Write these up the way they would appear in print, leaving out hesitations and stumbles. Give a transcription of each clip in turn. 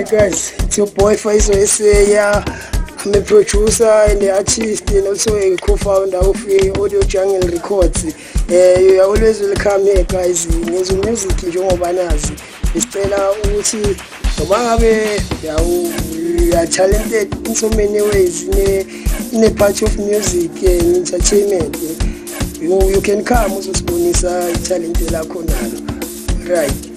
guys, it's your boy Faizo SA. I'm a producer and the artist and also a co-founder of Audio Jungle Records. You are always welcome here guys. Ngenza music njengoba nazi. Isicela ukuthi ngoba ngabe you are talented in so many ways in a part of music and entertainment. You can come uzosibonisa talent lakho nalo. Right.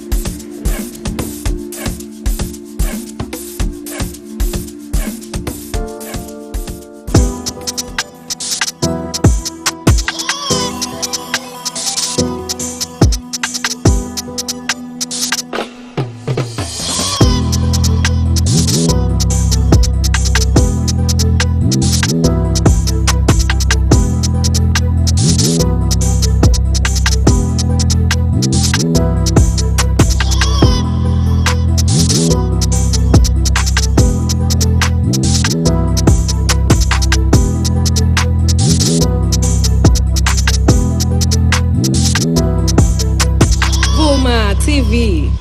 TV.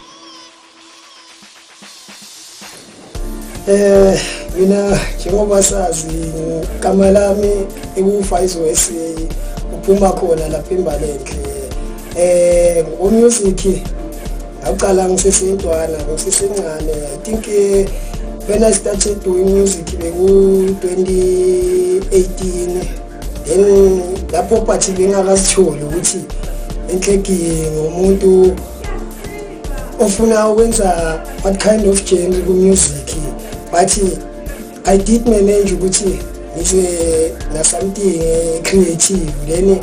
Mina njengoba sazi igama lami eku-Faizo SA uphuma khona lapha eMbalenhle. Music ngaqala ngisesintwana ngisesencane. I think when I started doing music beku-2018 then lapho bathi bengakasitholi ukuthi enhlekini umuntu ofuna ukwenza what kind of genre ku music, but I did manage ukuthi ngize na something creative. Then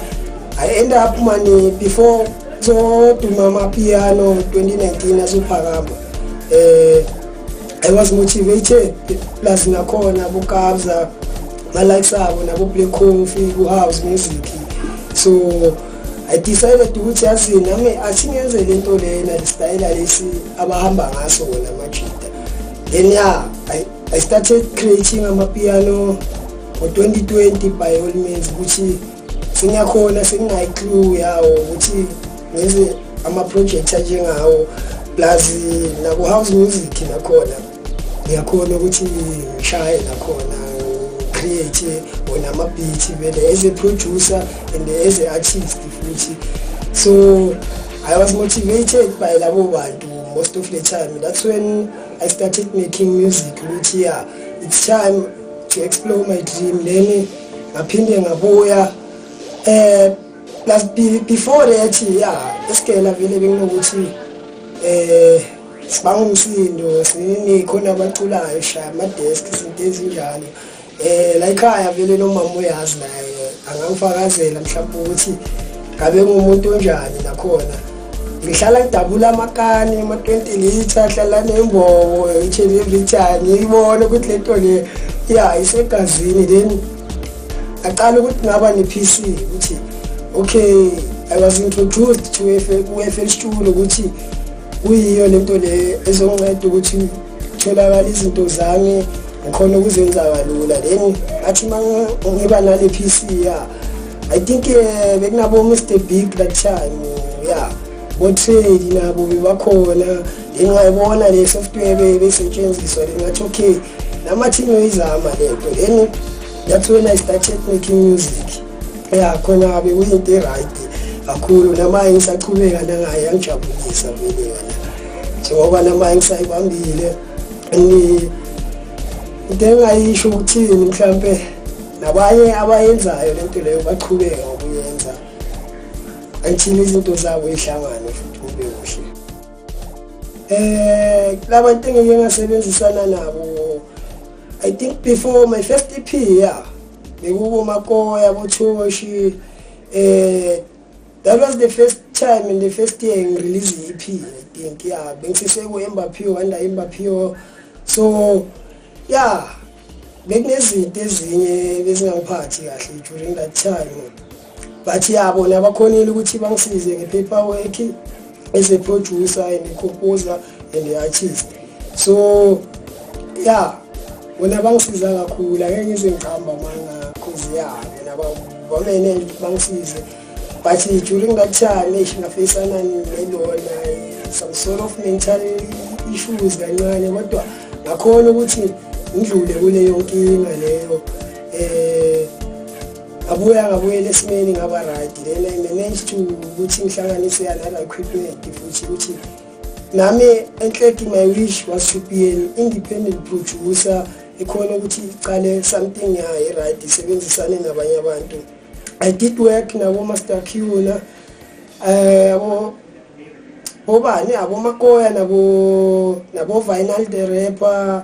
I end up money before so to mama piano 2019 asophakama. I was motivated plus nakhona bukabza my likes abo nabo play coffee ku house music, so I decided ukuthi yazi nami asingenze lento lena style lesi abahamba ngaso wona majita. Then I started creating amapiano for 2020 by all means ukuthi singakhona singinayi clue yawo ukuthi ngenze ama projects njengawo plus na ku house music nakhona ngiyakhona ukuthi ngishaye nakhona create wona ama beats vele as a producer and as an artist futhi. So I was motivated by labo bantu most of the time. That's when I started making music ukuthi it's time to explore my dream. Then ngaphinde ngabuya plus before that esikela vele benginokuthi sibanga umsindo sinikhona abaculayo shaya ama desk izinto ezinjalo. La ekhaya vele nomama uyazi naye angangifakazela mhlawumbe ukuthi ngabe ngumuntu onjani nakhona ngihlala ngidabula amakani ama 20 liters hlala nembobo echele every time ngibona ukuthi lento le isegazini. Then aqala ukuthi ngaba ne PC ukuthi okay, I was introduced to FL Studio ukuthi kuyiyo lento le ezonginceda ukuthi tholakala izinto zami ngikhona ukuzenza kalula. Then athi mangiba nale PC I think bekunabo Mr Big that time bo trade nabo bebakhona. Ngiyayibona le software besetshenziswa ngathi okay namathi ngiyizama lento. Then that's when I started making music. Khona bekuyinto right kakhulu namanje ngisaqhubeka nangaye ngijabulisa vele yona njengoba namanje ngisayibambile ngengayisho ukuthini mhlambe nabanye abayenzayo lento leyo baqhubeka ukuyenza until izinto zabo ihlangane futhi kube kuhle. Labantu engeke ngasebenzisana nabo I think before my first EP bekubo Makoya boThoshi. That was the first time and the first year I released the EP. I think bengiseseko eMbaphiyo under eMbaphiyo. So bekunezinto ezinye bezingangiphathi kahle during that time, but bona bakhonile ukuthi bangisize ngepaperwork as a producer and a composer and the artist. So bona bangisiza kakhulu ake ngize ngihamba manga cause bona bamene bangisize. But during that time ngafacana nelona some sort of mental issues kancane kodwa ngakhona ukuthi ngidlule kule yonke inkinga leyo ngabuyela esimeni ngaba right then I managed to ukuthi ngihlanganise nala equipment futhi ukuthi nami enhleki my wish was to be an independent producer ekhona ukuthi icale something yayo right isebenzisane nabanye abantu. I did work nabo Master Q na obani abo Makoya nabo Vinyl the Rapper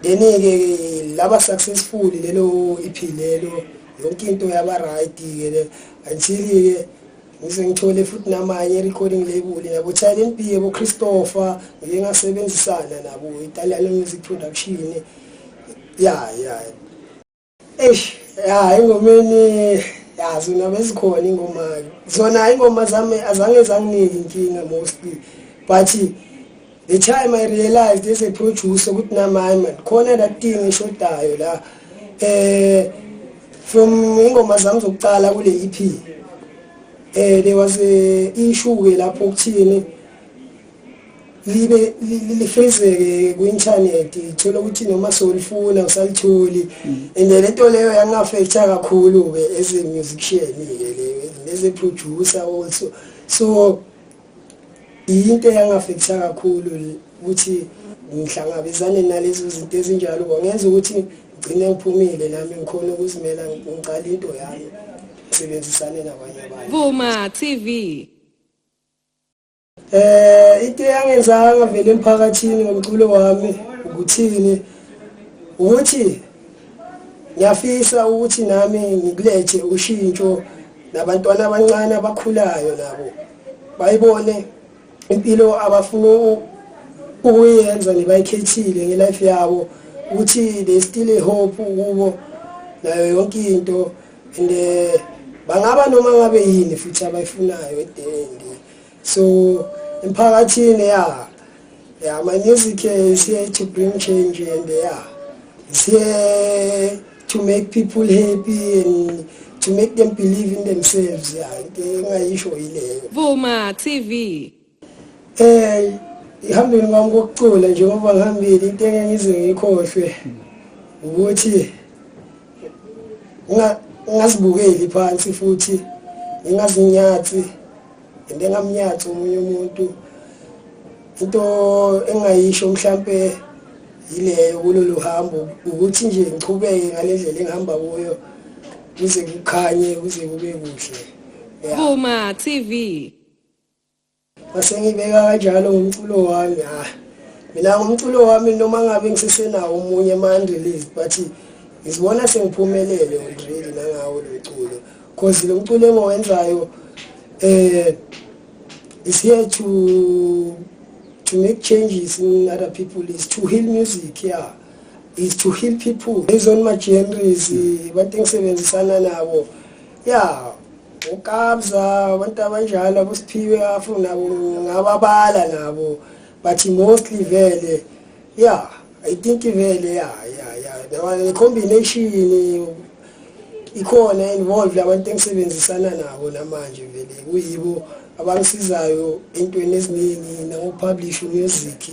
then ke laba successful lelo iphilelo yonke into yaba right ke until ke ngize ngithole futhi namanye recording label nabo Talent B abo Christopher ngike ngasebenzisana nabo Italian Music Production ingomeni zona bezikhona ingoma zona ingoma zami azange zanginike inkinga mostly but the time I realized as a producer ukuthi nami man khona that thing eshodayo la from ingoma zami zokuqala kule EP there was a issue ke lapho kuthini lifezeke ku internet ithola ukuthi noma solifuna usalitholi and lento leyo yangaffecta kakhulu ke as a musician ke as a producer also so into yangaffecta kakhulu ukuthi ngihlangabezane nalezo zinto ezinjalo kwenza ukuthi ngcine ngiphumile nami ngikhona ukuzimela ngiqala into yami sebenzisane nabanye abantu. Vuma TV. Into yangenzanga vele emphakathini ngomculo wami ukuthini ukuthi ngiyafisa ukuthi nami ngikulethe ushintsho nabantwana abancane abakhulayo nabo bayibone impilo abafuna ukuyenza nebayikhethile ngelife yabo ukuthi there still a hope kubo nayo yonke into and bangaba noma ngabe yini futhi abayifunayo at the end. So emphakathini my music is here to bring change and it's here to make people happy and to make them believe in themselves. Ngayisho yileyo. Vuma TV. Ihambile ngami kokucula njengoba ngihambile into engize ngikhohlwe ukuthi ngazibukeli phansi futhi ngingazinyathi ende ngamnyatha umunye umuntu into engayisho mhlambe yileyo kulolu hambo ukuthi nje ngiqhubeke ngalendlela engihamba kuyo kuze kukhanye kuze kube kuhle. Vuma TV. Mase ngibeka kanjalo ngomculo wami mina ngomculo wami noma ngabe ngisesenawo umunye manje release but ngizibona sengiphumelele already nangawo lo mculo because lo mculo engiwenzayo is here to make changes in other people, is to heal music, is to heal people based on my genres abantu engisebenzisana nabo ukabza abantu abanjalo abosiphiwe afu nabo ngababala nabo but mostly vele I think vele the combination ikhona involved abantu engisebenzisana nabo namanje vele kuyibo abangisizayo entweni eziningi na publish music.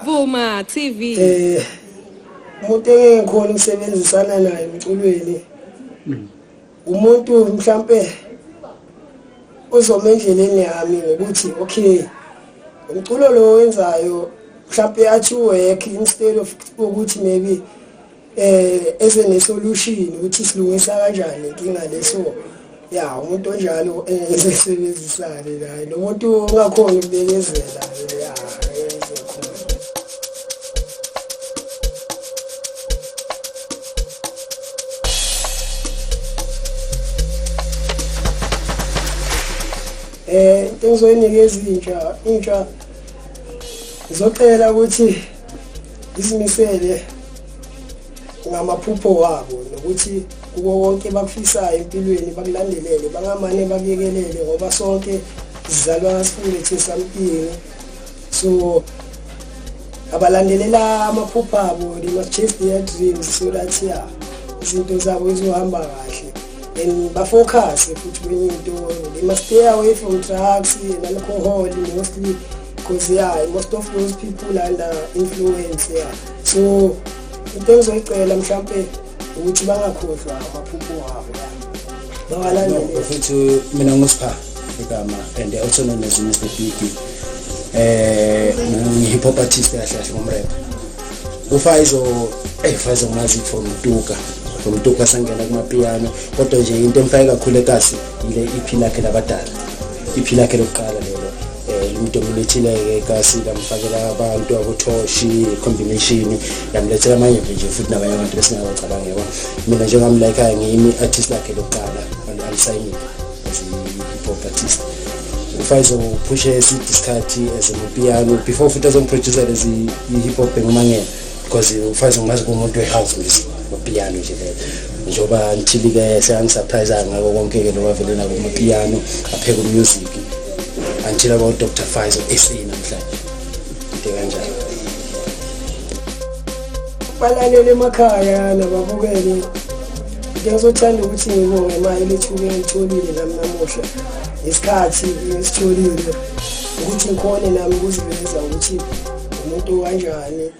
Vuma TV. Umuntu engikhona ukusebenzisana naye emculweni umuntu mhlambe ozomendleleni yami ngokuthi okay umculo lo wenzayo mhlambe athi work instead of ukuthi maybe as a solution ukuthi silungisa kanjani inkinga leso umuntu onjalo esebenzisane naye nomuntu ongakhona ukubekezela into engizoyinikeza intsha ngizocela ukuthi isimisele ngamaphupho wabo nokuthi kuwo wonke bakufisayo empilweni bakulandelele bangamane bakuyekelele ngoba sonke sizalwa ngasifune thi something so abalandelela amaphupho abo they must chase their dreams so that izinto zabo zizohamba kahle and bafocus futhi kwenye into they must stay away from drugs and alcohol mostly because most of those people under influence so into engizoyicela mhlambe ukuthi bangakhohlwa amaphupho wabo bawalandele futhi mina ngusipha igama and also known as Mr. Biggie hip hop artist yahlahle ngomrap uFaizo Faizo ngazi from Tuka sangena kuma piano kodwa nje into emfaka kakhulu ekasi ile EP lakhe labadala EP lakhe lokuqala lelo into ngilethile ekasi lamfakela abantu abothoshi combination yamlethela manje nje futhi nabanye abantu besingabacabanga yebo mina njengamlike ngiyimi artist lakhe lokuqala alisayini as hip hop artist Faizo push isikhathi as a piano before futhi azomproducer as hip hop ngomangela because Faizo ngazi kumuntu wehouse music piano nje njoba ngithilike seyangisurprise ngako konke ke lo wavelena kuma piano apheka music until about Dr. Faizo SA namhlanje into kanjalo balalele emakhaya nababukeli ngizothanda ukuthi ngibonge imali lethuke ngitholile nami namuhla isikhathi esitholile ukuthi ngikhone nami ukuziveza ukuthi umuntu kanjani